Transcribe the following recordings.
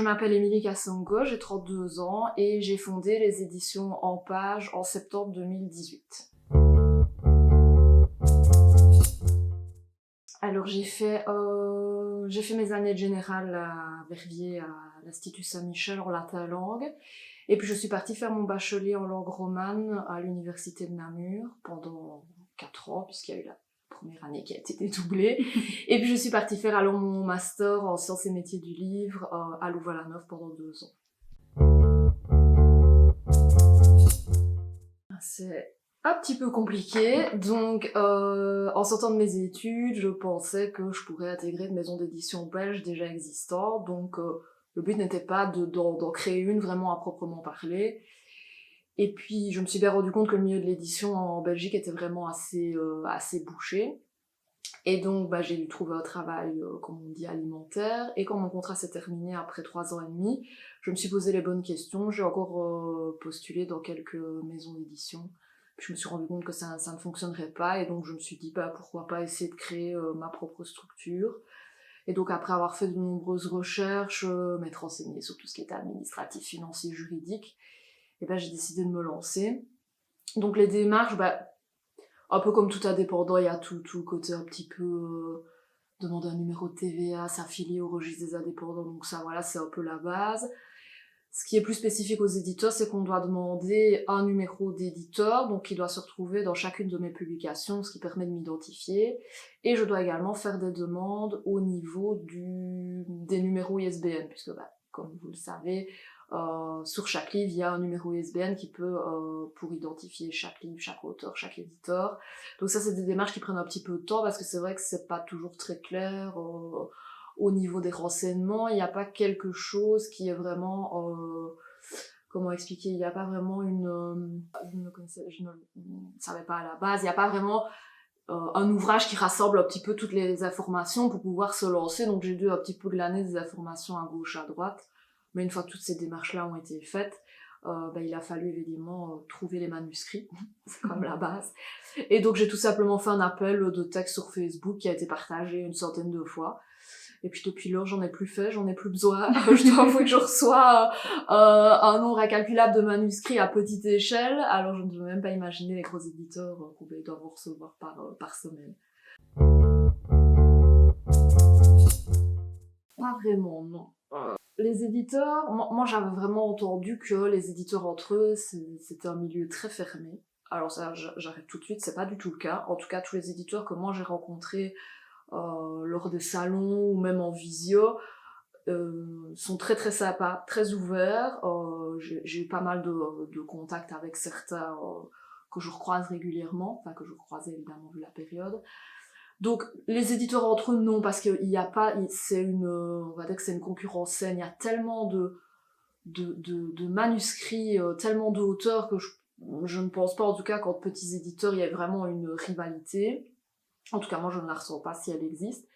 je m'appelle Émilie Kassongo, j'ai 32 ans et j'ai fondé les éditions En Page en septembre 2018. Alors j'ai fait mes années de générale à Verviers, à l'Institut Saint-Michel en latin langue. Et puis je suis partie faire mon bachelier en langue romane à l'université de Namur pendant 4 ans, puisqu'il y a eu la première année qui a été dédoublée. Et puis je suis partie faire alors mon master en sciences et métiers du livre à Louvain-la-Neuve pendant 2 ans. C'est un petit peu compliqué, donc en sortant de mes études, je pensais que je pourrais intégrer une maison d'édition belge déjà existante, donc le but n'était pas d'en créer une vraiment à proprement parler. Et puis je me suis bien rendu compte que le milieu de l'édition en Belgique était vraiment assez bouché. Et donc j'ai dû trouver un travail, comme on dit, alimentaire. Et quand mon contrat s'est terminé après 3 ans et demi, je me suis posé les bonnes questions. J'ai encore postulé dans quelques maisons d'édition. Puis je me suis rendu compte que ça ne fonctionnerait pas. Et donc je me suis dit, pourquoi pas essayer de créer ma propre structure. Et donc après avoir fait de nombreuses recherches, m'être renseignée sur tout ce qui était administratif, financier, juridique, et j'ai décidé de me lancer. Donc les démarches, un peu comme tout indépendant, il y a tout le côté un petit peu demander un numéro de TVA, s'affilier au registre des indépendants, donc ça voilà, c'est un peu la base. Ce qui est plus spécifique aux éditeurs, c'est qu'on doit demander un numéro d'éditeur, donc il doit se retrouver dans chacune de mes publications, ce qui permet de m'identifier. Et je dois également faire des demandes au niveau des numéros ISBN, puisque comme vous le savez, sur chaque livre, il y a un numéro ISBN qui peut, pour identifier chaque livre, chaque auteur, chaque éditeur. Donc ça, c'est des démarches qui prennent un petit peu de temps, parce que c'est vrai que c'est pas toujours très clair au niveau des renseignements. Il n'y a pas quelque chose qui est vraiment... comment expliquer, il n'y a pas vraiment je ne savais pas à la base, il n'y a pas vraiment un ouvrage qui rassemble un petit peu toutes les informations pour pouvoir se lancer, donc j'ai dû un petit peu glaner des informations à gauche, à droite. Mais une fois que toutes ces démarches-là ont été faites, il a fallu évidemment trouver les manuscrits, c'est comme la base. Et donc j'ai tout simplement fait un appel de texte sur Facebook qui a été partagé une centaine de fois. Et puis depuis lors, j'en ai plus fait, j'en ai plus besoin. Je dois avouer que je reçois un nombre incalculable de manuscrits à petite échelle, alors je ne peux même pas imaginer les gros éditeurs combien ils doivent en recevoir par semaine. Pas vraiment, non. Les éditeurs, moi j'avais vraiment entendu que les éditeurs entre eux, c'était un milieu très fermé. Alors ça, j'arrête tout de suite, c'est pas du tout le cas. En tout cas, tous les éditeurs que moi j'ai rencontrés lors des salons ou même en visio sont très très sympas, très ouverts. J'ai eu pas mal de contacts avec certains que je recroise régulièrement, enfin que je croisais évidemment vu la période. Donc les éditeurs entre eux non, parce qu'il y a pas, on va dire que c'est une concurrence saine. Il y a tellement de manuscrits, tellement d'auteurs que je ne pense pas en tout cas qu'entre petits éditeurs il y ait vraiment une rivalité. En tout cas moi je ne la ressens pas si elle existe.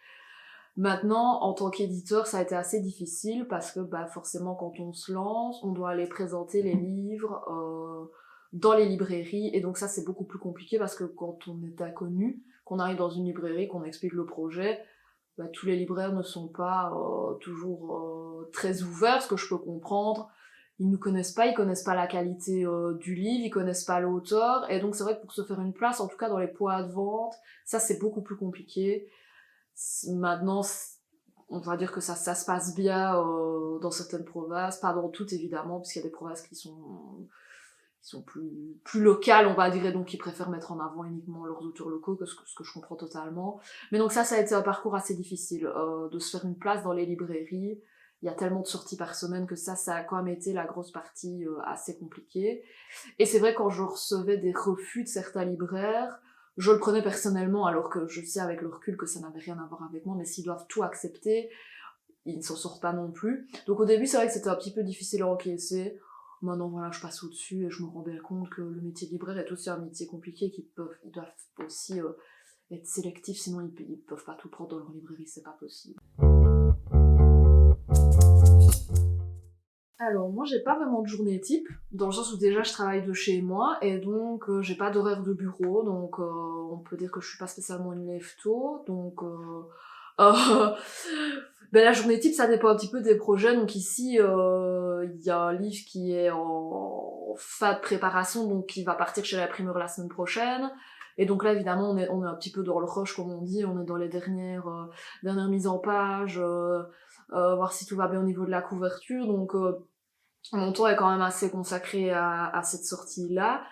Maintenant, en tant qu'éditeur, ça a été assez difficile parce que forcément quand on se lance, on doit aller présenter les livres dans les librairies, et donc ça c'est beaucoup plus compliqué parce que quand on est inconnu, qu'on arrive dans une librairie, qu'on explique le projet, tous les libraires ne sont pas toujours très ouverts, ce que je peux comprendre. Ils nous connaissent pas, ils connaissent pas la qualité du livre, ils connaissent pas l'auteur, et donc c'est vrai que pour se faire une place, en tout cas dans les points de vente, ça c'est beaucoup plus compliqué. Maintenant, on va dire que ça se passe bien dans certaines provinces, pas dans toutes évidemment, parce qu'il y a des provinces qui sont plus locales, on va dire, et donc qui préfèrent mettre en avant uniquement leurs auteurs locaux, ce que je comprends totalement. Mais donc ça a été un parcours assez difficile, de se faire une place dans les librairies. Il y a tellement de sorties par semaine que ça a quand même été la grosse partie assez compliquée. Et c'est vrai, quand je recevais des refus de certains libraires, je le prenais personnellement, alors que je sais avec le recul que ça n'avait rien à voir avec moi, mais s'ils doivent tout accepter, ils ne s'en sortent pas non plus. Donc au début, c'est vrai que c'était un petit peu difficile à encaisser. Maintenant, voilà, je passe au-dessus et je me rends bien compte que le métier de libraire est aussi un métier compliqué, ils doivent aussi être sélectifs, sinon ils peuvent pas tout prendre dans leur librairie, c'est pas possible. Alors moi j'ai pas vraiment de journée type, dans le sens où déjà je travaille de chez moi, et donc j'ai pas d'horaire de bureau, donc on peut dire que je suis pas spécialement une lève tôt, donc Euh, la journée type, ça dépend un petit peu des projets. Donc ici, il y a un livre qui est en fin de préparation, donc qui va partir chez l'imprimeur la semaine prochaine. Et donc là, évidemment, on est un petit peu dans le rush, comme on dit. On est dans les dernières mises en page, voir si tout va bien au niveau de la couverture. Donc mon temps est quand même assez consacré à cette sortie-là.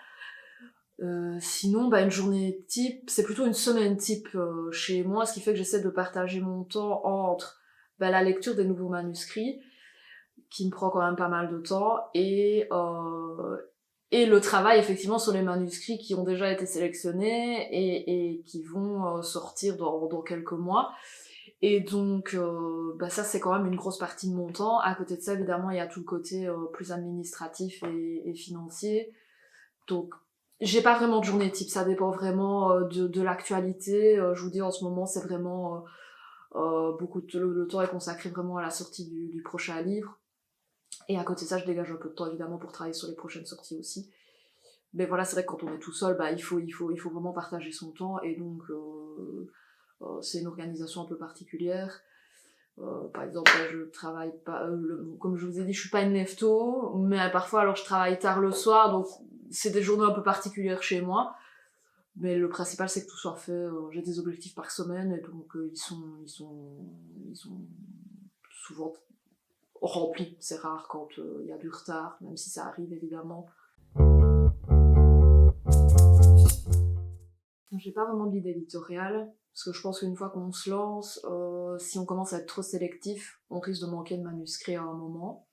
Sinon, une journée type, c'est plutôt une semaine type chez moi, ce qui fait que j'essaie de partager mon temps entre la lecture des nouveaux manuscrits, qui me prend quand même pas mal de temps, et le travail effectivement sur les manuscrits qui ont déjà été sélectionnés et qui vont sortir dans quelques mois. Et donc, ça c'est quand même une grosse partie de mon temps. À côté de ça, évidemment, il y a tout le côté plus administratif et financier. Donc, j'ai pas vraiment de journée type, ça dépend vraiment de l'actualité. Je vous dis, en ce moment, c'est vraiment le temps est consacré vraiment à la sortie du prochain livre. Et à côté de ça, je dégage un peu de temps évidemment pour travailler sur les prochaines sorties aussi. Mais voilà, c'est vrai que quand on est tout seul, il faut vraiment partager son temps, et donc c'est une organisation un peu particulière. Par exemple, je travaille pas, comme je vous ai dit, je suis pas une lève-tôt, mais parfois alors je travaille tard le soir, donc c'est des journées un peu particulières chez moi. Mais le principal c'est que tout soit fait. J'ai des objectifs par semaine, et donc ils sont souvent remplis. C'est rare quand il y a du retard, même si ça arrive évidemment. J'ai pas vraiment d'idée éditoriale, parce que je pense qu'une fois qu'on se lance, si on commence à être trop sélectif, on risque de manquer de manuscrits à un moment.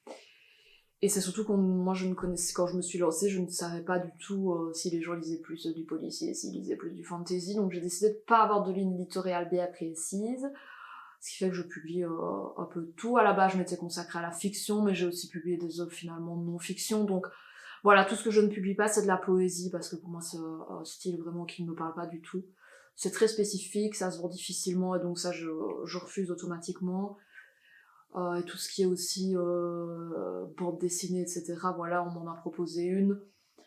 Et c'est surtout moi je ne connaissais, quand je me suis lancée, je ne savais pas du tout si les gens lisaient plus du policier, s'ils lisaient plus du fantasy, donc j'ai décidé de pas avoir de ligne éditoriale bien précise, ce qui fait que je publie un peu de tout. À la base, je m'étais consacrée à la fiction, mais j'ai aussi publié des œuvres finalement de non-fiction, donc voilà, tout ce que je ne publie pas, c'est de la poésie, parce que pour moi, c'est un style vraiment qui ne me parle pas du tout. C'est très spécifique, ça se vend difficilement, et donc ça, je refuse automatiquement. Et tout ce qui est aussi bande dessinée, etc., voilà, on m'en a proposé une.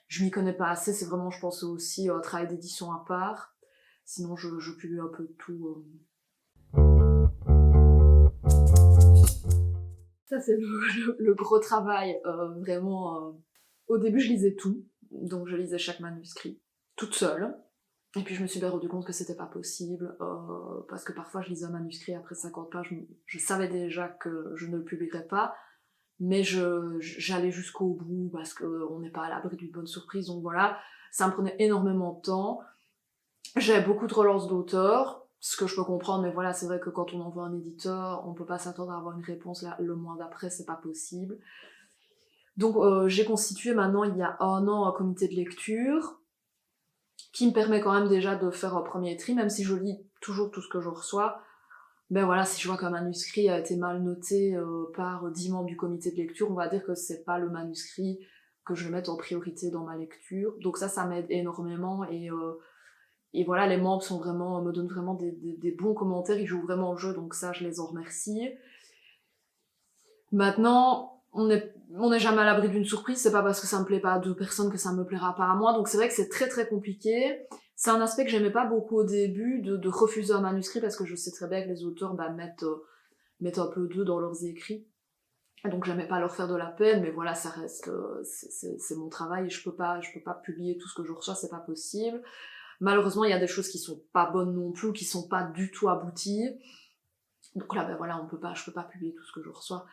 Je m'y connais pas assez, c'est vraiment, je pense, aussi un travail d'édition à part. Sinon, je publie un peu de tout. Ça, c'est le gros travail, vraiment. Au début, je lisais tout, donc je lisais chaque manuscrit, toute seule. Et puis je me suis bien rendu compte que c'était pas possible, parce que parfois je lisais un manuscrit, après 50 pages, je savais déjà que je ne le publierais pas, mais j'allais jusqu'au bout, parce qu'on n'est pas à l'abri d'une bonne surprise, donc voilà, ça me prenait énormément de temps. J'avais beaucoup de relances d'auteurs, ce que je peux comprendre, mais voilà, c'est vrai que quand on envoie un éditeur, on peut pas s'attendre à avoir une réponse là, le mois d'après, c'est pas possible. Donc j'ai constitué maintenant, il y a un an, un comité de lecture, qui me permet quand même déjà de faire un premier tri, même si je lis toujours tout ce que je reçois. Voilà, si je vois qu'un manuscrit a été mal noté par 10 membres du comité de lecture, on va dire que c'est pas le manuscrit que je vais mettre en priorité dans ma lecture. Donc ça m'aide énormément, et voilà, les membres me donnent vraiment des bons commentaires, ils jouent vraiment au jeu, donc ça, je les en remercie. Maintenant, on n'est jamais à l'abri d'une surprise, c'est pas parce que ça me plaît pas à deux personnes que ça me plaira pas à moi, donc c'est vrai que c'est très très compliqué. C'est un aspect que j'aimais pas beaucoup au début, de refuser un manuscrit, parce que je sais très bien que les auteurs mettent un peu d'eux dans leurs écrits. Et donc j'aimais pas leur faire de la peine, mais voilà, ça reste, c'est mon travail, et je peux pas publier tout ce que je reçois, c'est pas possible. Malheureusement, il y a des choses qui sont pas bonnes non plus, qui sont pas du tout abouties. Donc là, voilà, je peux pas publier tout ce que je reçois.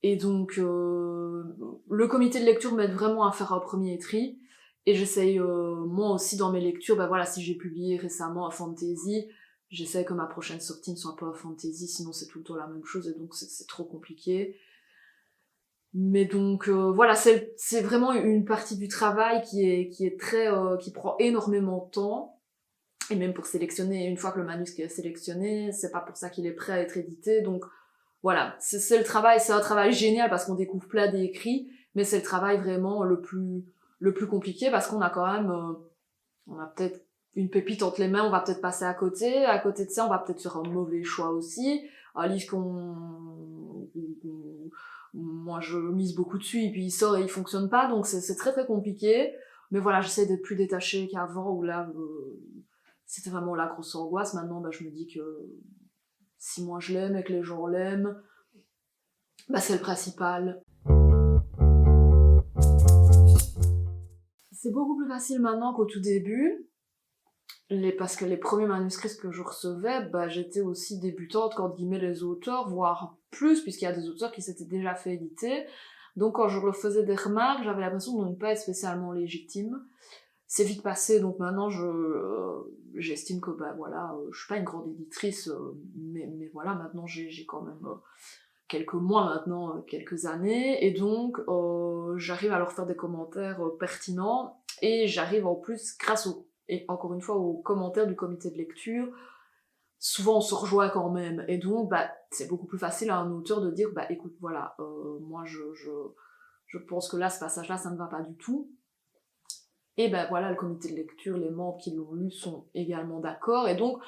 Et donc, le comité de lecture m'aide vraiment à faire un premier tri. Et j'essaye, moi aussi, dans mes lectures, voilà, si j'ai publié récemment un fantasy, j'essaie que ma prochaine sortie ne soit pas un fantasy, sinon c'est tout le temps la même chose, et donc c'est trop compliqué. Mais donc, voilà, c'est vraiment une partie du travail qui est très, qui prend énormément de temps. Et même pour sélectionner, une fois que le manuscrit est sélectionné, c'est pas pour ça qu'il est prêt à être édité, donc voilà, c'est le travail, c'est un travail génial parce qu'on découvre plein d'écrits, mais c'est le travail vraiment le plus compliqué, parce qu'on a quand même, on a peut-être une pépite entre les mains, on va peut-être passer à côté de ça, on va peut-être faire un mauvais choix aussi, un livre moi je mise beaucoup dessus, et puis il sort et il fonctionne pas, donc c'est très très compliqué, mais voilà, j'essaie d'être plus détachée qu'avant, où là, c'était vraiment la grosse angoisse. Maintenant, je me dis que si moi je l'aime et que les gens l'aiment, bah c'est le principal. C'est beaucoup plus facile maintenant qu'au tout début, parce que les premiers manuscrits que je recevais, bah j'étais aussi débutante qu'entre guillemets les auteurs, voire plus, puisqu'il y a des auteurs qui s'étaient déjà fait éditer. Donc quand je leur faisais des remarques, j'avais l'impression de ne pas être spécialement légitime. C'est vite passé, donc maintenant j'estime que bah voilà, je suis pas une grande éditrice, mais voilà, maintenant j'ai quand même quelques mois maintenant, quelques années, et donc j'arrive à leur faire des commentaires pertinents, et j'arrive en plus, et encore une fois, aux commentaires du comité de lecture, souvent on se rejoint quand même, et donc bah c'est beaucoup plus facile à un auteur de dire bah écoute voilà, moi je pense que là ce passage-là ça ne va pas du tout. Et ben voilà, le comité de lecture, les membres qui l'ont lu sont également d'accord, et donc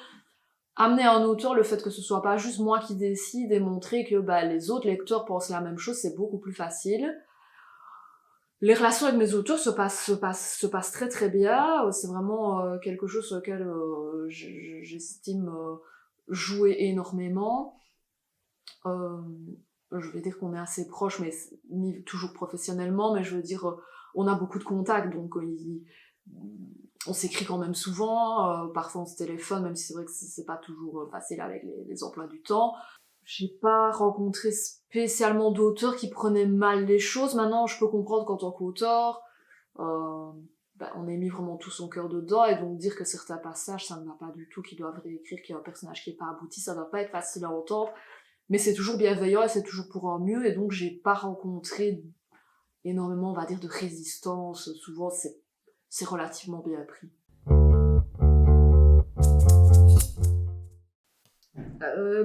amener à un auteur le fait que ce soit pas juste moi qui décide et montrer que bah, les autres lecteurs pensent la même chose, c'est beaucoup plus facile. Les relations avec mes auteurs se passent très très bien, c'est vraiment quelque chose sur lequel j'estime jouer énormément. Je vais dire qu'on est assez proches, mais ni toujours professionnellement, mais je veux dire, on a beaucoup de contacts, donc on s'écrit quand même souvent, parfois on se téléphone, même si c'est vrai que c'est pas toujours facile avec les emplois du temps. J'ai pas rencontré spécialement d'auteurs qui prenaient mal les choses. Maintenant, je peux comprendre qu'en tant qu'auteur, on ait mis vraiment tout son cœur dedans, et donc dire que certains passages, ça ne va pas du tout, qu'ils doivent réécrire, qu'il y a un personnage qui est pas abouti, ça doit pas être facile à entendre. Mais c'est toujours bienveillant et c'est toujours pour un mieux, et donc j'ai pas rencontré énormément, on va dire, de résistance. Souvent, c'est relativement bien pris.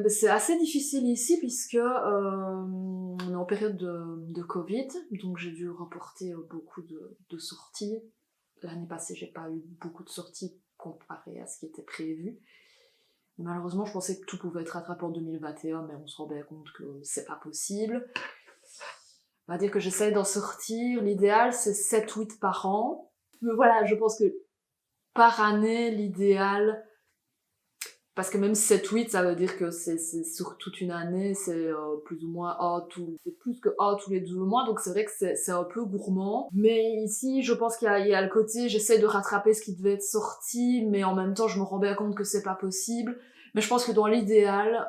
C'est assez difficile ici puisque on est en période de Covid, donc j'ai dû reporter beaucoup de sorties. L'année passée, j'ai pas eu beaucoup de sorties comparé à ce qui était prévu. Malheureusement, je pensais que tout pouvait être rattrapé en 2021, mais on se rend bien compte que c'est pas possible. On va dire que j'essaye d'en sortir. L'idéal, c'est 7-8 par an. Mais voilà, je pense que par année, l'idéal, parce que même 7-8, ça veut dire que c'est sur toute une année, c'est plus ou moins c'est plus que tous les 2 mois, donc c'est vrai que c'est un peu gourmand. Mais ici, je pense qu'il y a le côté, j'essaie de rattraper ce qui devait être sorti, mais en même temps, je me rends bien compte que c'est pas possible. Mais je pense que dans l'idéal,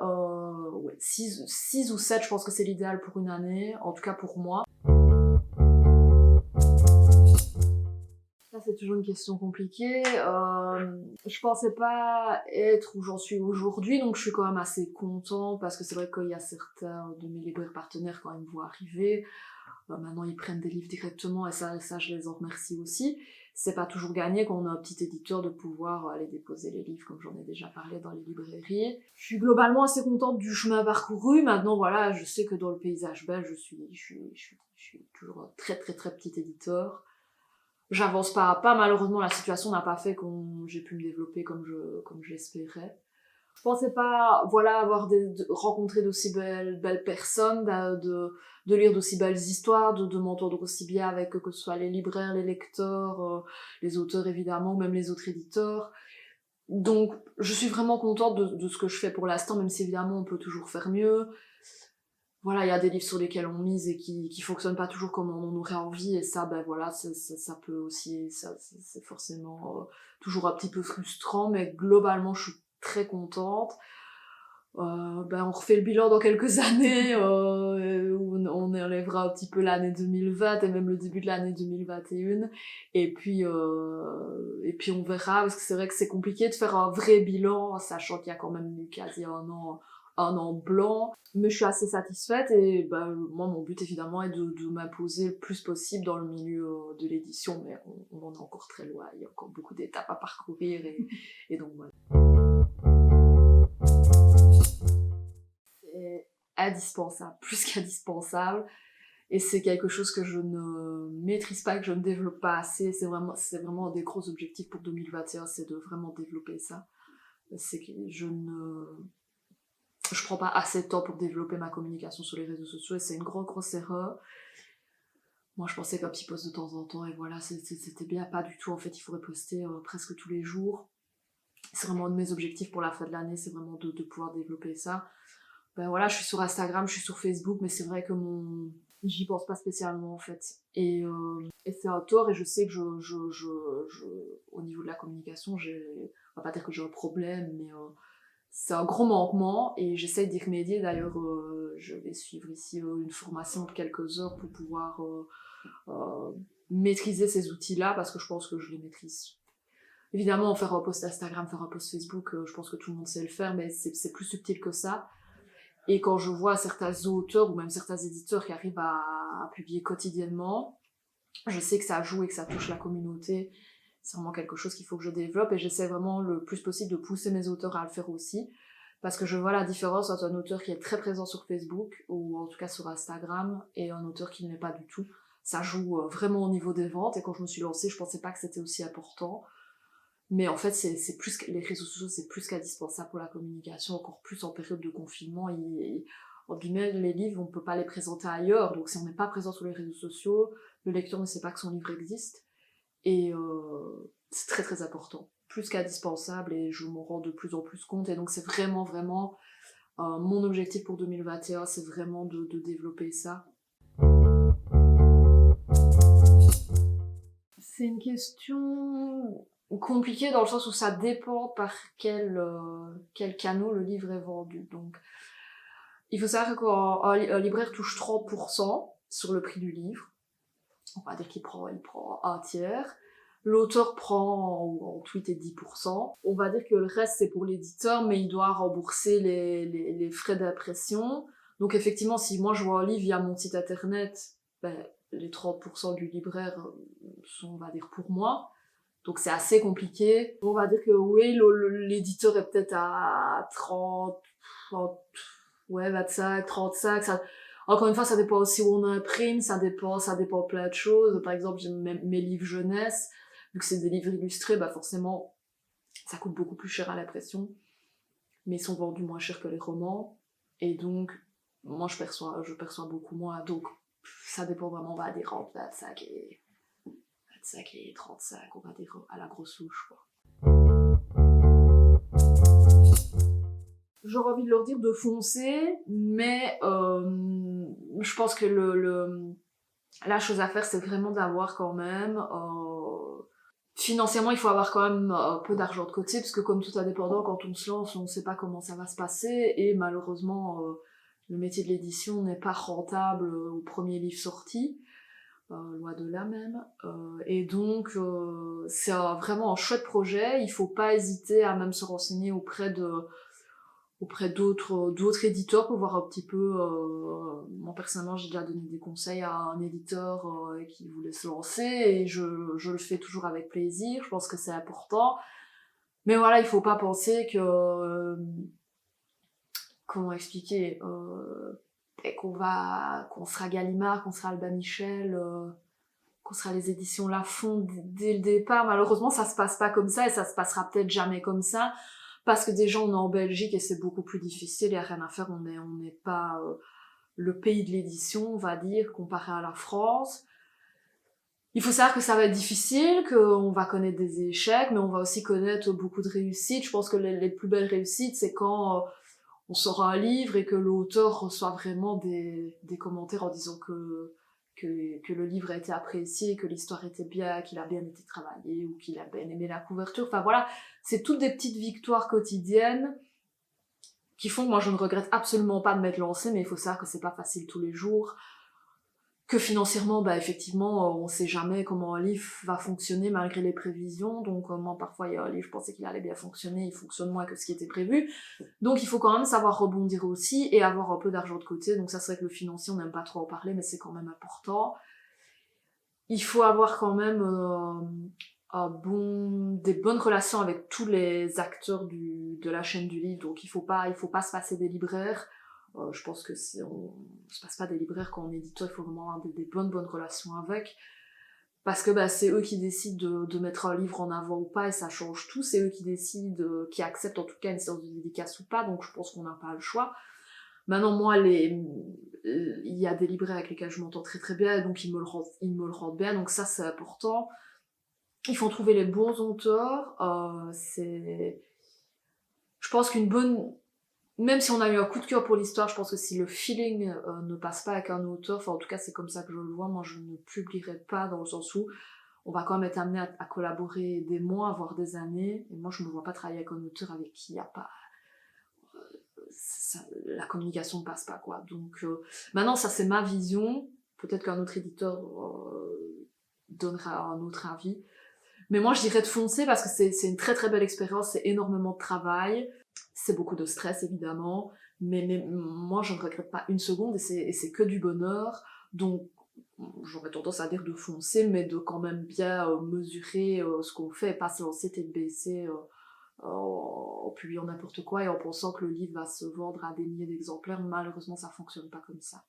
6 ou 7, je pense que c'est l'idéal pour une année, en tout cas pour moi. Ça, c'est toujours une question compliquée. Je pensais pas être où j'en suis aujourd'hui, donc je suis quand même assez contente, parce que c'est vrai qu'il y a certains de mes libraires partenaires, quand ils me voient arriver, maintenant ils prennent des livres directement, et ça je les en remercie aussi. C'est pas toujours gagné quand on a un petit éditeur de pouvoir aller déposer les livres, comme j'en ai déjà parlé, dans les librairies. Je suis globalement assez contente du chemin parcouru. Maintenant voilà, je sais que dans le paysage belge, je suis toujours un très très très petit éditeur. J'avance pas à pas, malheureusement la situation n'a pas fait que j'ai pu me développer comme je l'espérais. Je pensais pas, voilà, rencontrer d'aussi belles personnes, de lire d'aussi belles histoires, de m'entendre aussi bien avec que ce soit les libraires, les lecteurs, les auteurs évidemment, ou même les autres éditeurs. Donc je suis vraiment contente de ce que je fais pour l'instant, même si évidemment on peut toujours faire mieux. Voilà, il y a des livres sur lesquels on mise et qui fonctionnent pas toujours comme on en aurait envie, et ça, ben voilà, ça peut aussi, c'est forcément toujours un petit peu frustrant, mais globalement, je suis très contente. On refait le bilan dans quelques années, où on enlèvera un petit peu l'année 2020 et même le début de l'année 2021, et puis on verra, parce que c'est vrai que c'est compliqué de faire un vrai bilan, sachant qu'il y a quand même eu quasi un an blanc, mais je suis assez satisfaite, et moi mon but évidemment est de m'imposer le plus possible dans le milieu de l'édition, mais on en est encore très loin, il y a encore beaucoup d'étapes à parcourir, et donc voilà. C'est indispensable, plus qu'indispensable, et c'est quelque chose que je ne maîtrise pas, que je ne développe pas assez. C'est vraiment un des gros objectifs pour 2021, c'est de vraiment développer ça. C'est que je prends pas assez de temps pour développer ma communication sur les réseaux sociaux, et c'est une grosse erreur. Moi je pensais qu'un petit post de temps en temps, et voilà, c'était bien, pas du tout. En fait il faudrait poster presque tous les jours. C'est vraiment un de mes objectifs pour la fin de l'année, c'est vraiment de pouvoir développer ça. Ben voilà, je suis sur Instagram, je suis sur Facebook, mais c'est vrai que j'y pense pas spécialement en fait. Et c'est un tort, et je sais que au niveau de la communication, on va pas dire que j'ai un problème, mais c'est un gros manquement, et j'essaie d'y remédier. D'ailleurs, je vais suivre ici une formation de quelques heures pour pouvoir maîtriser ces outils-là, parce que je pense que je les maîtrise. Évidemment, faire un post Instagram, faire un post Facebook, je pense que tout le monde sait le faire, mais c'est plus subtil que ça. Et quand je vois certains auteurs ou même certains éditeurs qui arrivent à publier quotidiennement, je sais que ça joue et que ça touche la communauté. C'est vraiment quelque chose qu'il faut que je développe, et j'essaie vraiment le plus possible de pousser mes auteurs à le faire aussi. Parce que je vois la différence entre un auteur qui est très présent sur Facebook, ou en tout cas sur Instagram, et un auteur qui ne l'est pas du tout. Ça joue vraiment au niveau des ventes, et quand je me suis lancée, je pensais pas que c'était aussi important. Mais en fait, c'est plus que, les réseaux sociaux, c'est plus qu'indispensable pour la communication, encore plus en période de confinement. Entre guillemets, les livres, on peut pas les présenter ailleurs, donc si on n'est pas présent sur les réseaux sociaux, le lecteur ne sait pas que son livre existe, et c'est très très important, plus qu'indispensable, et je m'en rends de plus en plus compte, et donc c'est vraiment vraiment mon objectif pour 2021, c'est vraiment de développer ça. C'est une question compliquée dans le sens où ça dépend par quel canal le livre est vendu. Donc, il faut savoir qu'un libraire touche 30% sur le prix du livre. On va dire qu'il prend un tiers. L'auteur prend en tweet et 10%. On va dire que le reste c'est pour l'éditeur, mais il doit rembourser les frais d'impression. Donc effectivement, si moi je vois un livre via mon site internet, ben, les 30% du libraire sont, on va dire, pour moi. Donc c'est assez compliqué. On va dire que oui, l'éditeur est peut-être à 30, ouais, 25, 35. Ça, encore une fois, ça dépend aussi où on imprime, ça dépend plein de choses. Par exemple, j'ai mes livres jeunesse, vu que c'est des livres illustrés, bah forcément, ça coûte beaucoup plus cher à l'impression. Mais ils sont vendus moins cher que les romans. Et donc, moi, je perçois beaucoup moins. Donc, ça dépend vraiment, on va dire, entre 25 et 35, on va dire, à la grosse louche, quoi. J'aurais envie de leur dire de foncer, mais je pense que la chose à faire, c'est vraiment d'avoir quand même... financièrement, il faut avoir quand même un peu d'argent de côté, parce que comme tout indépendant, quand on se lance, on ne sait pas comment ça va se passer, et malheureusement, le métier de l'édition n'est pas rentable au premier livre sorti. Loin de là même. Et donc, c'est vraiment un chouette projet. Il faut pas hésiter à même se renseigner auprès d'autres éditeurs pour voir un petit peu. Moi, personnellement, j'ai déjà donné des conseils à un éditeur qui voulait se lancer, et je le fais toujours avec plaisir. Je pense que c'est important. Mais voilà, il faut pas penser que... comment expliquer qu'on sera Gallimard, qu'on sera Albin Michel, qu'on sera les éditions Lafon dès le départ. Malheureusement, ça se passe pas comme ça, et ça se passera peut-être jamais comme ça, parce que déjà on est en Belgique et c'est beaucoup plus difficile, il y a rien à faire, on n'est pas le pays de l'édition, on va dire, comparé à la France. Il faut savoir que ça va être difficile, qu'on va connaître des échecs, mais on va aussi connaître beaucoup de réussites. Je pense que les plus belles réussites, c'est quand on sort un livre et que l'auteur reçoit vraiment des commentaires en disant que le livre a été apprécié, que l'histoire était bien, qu'il a bien été travaillé, ou qu'il a bien aimé la couverture. Enfin voilà, c'est toutes des petites victoires quotidiennes qui font que moi je ne regrette absolument pas de m'être lancée, mais il faut savoir que c'est pas facile tous les jours, que financièrement, bah effectivement, on sait jamais comment un livre va fonctionner malgré les prévisions. Donc moi, parfois, il y a un livre, je pensais qu'il allait bien fonctionner, il fonctionne moins que ce qui était prévu. Donc il faut quand même savoir rebondir aussi et avoir un peu d'argent de côté. Donc ça, c'est vrai que le financier, on n'aime pas trop en parler, mais c'est quand même important. Il faut avoir quand même des bonnes relations avec tous les acteurs de la chaîne du livre. Donc il faut pas se passer des libraires. Je pense que on se passe pas des libraires quand on est éditeur, il faut vraiment avoir des bonnes relations avec, parce que bah, c'est eux qui décident de mettre un livre en avant ou pas, et ça change tout. C'est eux qui décident, qui acceptent en tout cas une séance de dédicace ou pas, donc je pense qu'on n'a pas le choix. Maintenant, moi, il y a des libraires avec lesquels je m'entends très très bien, donc ils me le rendent bien, donc ça c'est important. Il faut trouver les bons auteurs, pense qu'une bonne... Même si on a eu un coup de cœur pour l'histoire, je pense que si le feeling ne passe pas avec un auteur, enfin en tout cas c'est comme ça que je le vois, moi je ne publierai pas dans le sens où on va quand même être amené à collaborer des mois, voire des années, et moi je me vois pas travailler avec un auteur avec qui il n'y a pas... la communication ne passe pas, quoi. Donc maintenant ça c'est ma vision, peut-être qu'un autre éditeur donnera un autre avis, mais moi je dirais de foncer parce que c'est une très très belle expérience, c'est énormément de travail, c'est beaucoup de stress évidemment, mais moi je ne regrette pas une seconde et c'est que du bonheur, donc j'aurais tendance à dire de foncer, mais de quand même bien mesurer ce qu'on fait, et pas se lancer tête baissée en publiant n'importe quoi et en pensant que le livre va se vendre à des milliers d'exemplaires. Malheureusement ça fonctionne pas comme ça.